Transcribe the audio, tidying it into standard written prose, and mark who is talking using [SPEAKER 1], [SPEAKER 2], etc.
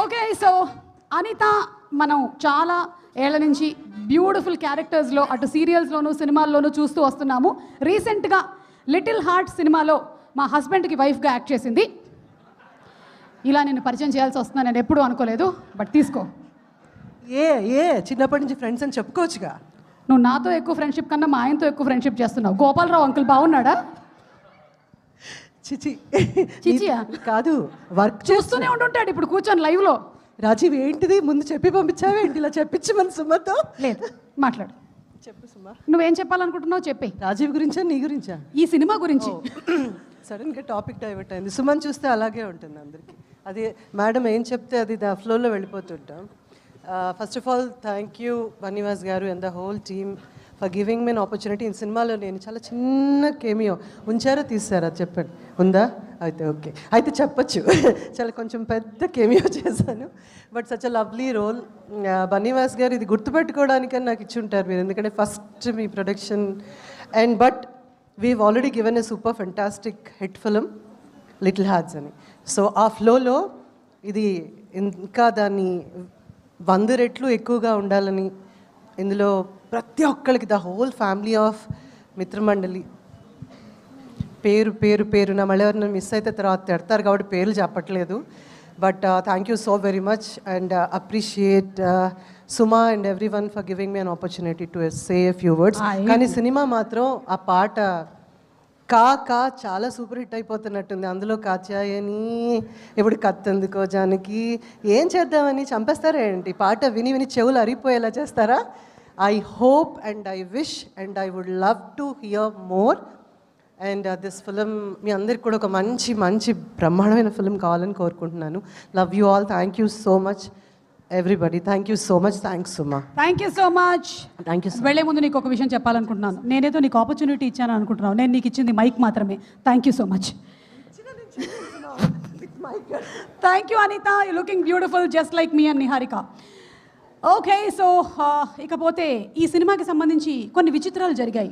[SPEAKER 1] Okay, so Anitha మనం చాలా ఏళ్ల నుంచి బ్యూటిఫుల్ క్యారెక్టర్స్లో అటు సీరియల్స్లోనూ సినిమాల్లోనూ చూస్తూ వస్తున్నాము. రీసెంట్గా లిటిల్ హార్ట్ సినిమాలో మా హస్బెండ్కి వైఫ్గా యాక్ట్ చేసింది. ఇలా నేను పరిచయం చేయాల్సి వస్తుందని నేను ఎప్పుడూ అనుకోలేదు, బట్ తీసుకో.
[SPEAKER 2] చిన్నప్పటి నుంచి ఫ్రెండ్స్ అని చెప్పుకోవచ్చుగా.
[SPEAKER 1] నువ్వు నాతో ఎక్కువ ఫ్రెండ్షిప్ కన్నా మా ఆయనతో ఎక్కువ ఫ్రెండ్షిప్ చేస్తున్నావు. గోపాలరావు అంకుల్ బాగున్నాడా? చిచియా
[SPEAKER 2] కాదు, వర్క్
[SPEAKER 1] చూస్తూనే ఉంటుంటాడు ఇప్పుడు కూర్చొని లైవ్లో.
[SPEAKER 2] రాజీవ్ ఏంటిది ముందు చెప్పి పంపించావే ఏంటి ఇలా చెప్పించి మన సుమతో?
[SPEAKER 1] లేదు, మాట్లాడు.
[SPEAKER 2] చెప్పు సుమ,
[SPEAKER 1] నువ్వేం చెప్పాలనుకుంటున్నావు చెప్పి.
[SPEAKER 2] రాజీవ్ గురించా నీ గురించా?
[SPEAKER 1] ఈ సినిమా గురించి.
[SPEAKER 2] సడన్గా టాపిక్ డైవర్ట్ అయింది. సుమన్ చూస్తే అలాగే ఉంటుంది అందరికీ. అది మేడం ఏం చెప్తే అది దా ఫ్లోలో వెళ్ళిపోతుంటాం. First of all thank you Bunny Vas గారు and the whole team for giving me an opportunity. ఈ సినిమాలో నేను చాలా చిన్న కేమియో ఉంచారో తీసారా చెప్పండి? ఉందా? అయితే ఓకే, అయితే చెప్పచ్చు. చాలా కొంచెం పెద్ద కేమియో చేశాను, but such a lovely role. Bunny Vas గారు ఇది గుర్తుపెట్టుకోవడానికని నాకు ఇచ్చి ఉంటారు మీరు, ఎందుకంటే ఫస్ట్ మీ production. And but we've already given a super fantastic hit film little hearts అని. సో ఆ ఫ్లోలో ఇది ఇంకా దాన్ని 100 రెట్లు ఎక్కువగా ఉండాలని, ఇందులో ప్రతి ఒక్కరికి ద హోల్ ఫ్యామిలీ ఆఫ్ మిత్రమండలి పేరు పేరు పేరున మళ్ళీ ఎవరైనా మిస్ అయితే తర్వాత తిడతారు కాబట్టి పేర్లు చెప్పట్లేదు. But thank you so very much and appreciate Suma and every one for giving me an opportunity to say a few words. కానీ సినిమా మాత్రం ఆ పాట కా చాలా సూపర్ హిట్ అయిపోతున్నట్టుంది. అందులో కాచాయని ఇప్పుడు కత్తందుకో జానకి ఏం చేద్దామని చంపేస్తారా ఏంటి? పాట విని విని చెవులు అరిగిపోయేలా చేస్తారా? I hope and I wish and I would love to hear more. And this film మీ అందరికి కూడా ఒక మంచి మంచి బ్రహ్మాండమైన ఫిలిం కావాలని కోరుకుంటున్నాను. Love you all. Thank you so much everybody. Thank you so much. Thanks Suma.
[SPEAKER 1] Thank you so much.
[SPEAKER 2] Thank you.
[SPEAKER 1] వెళ్లే ముందు నీకు ఒక విషయం చెప్పాలనుకుంటున్నాను. నేనేదో నీకు ఆపర్చునిటీ ఇచ్చాను అనుకుంటున్నాను, నేను నీకు ఇచ్చింది మైక్ మాత్రమే. Thank you so much. Thank you Anitha, you looking beautiful just like me and Niharika. Okay, so ఇకపోతే ఈ సినిమాకి సంబంధించి కొన్ని విచిత్రాలు జరిగాయి.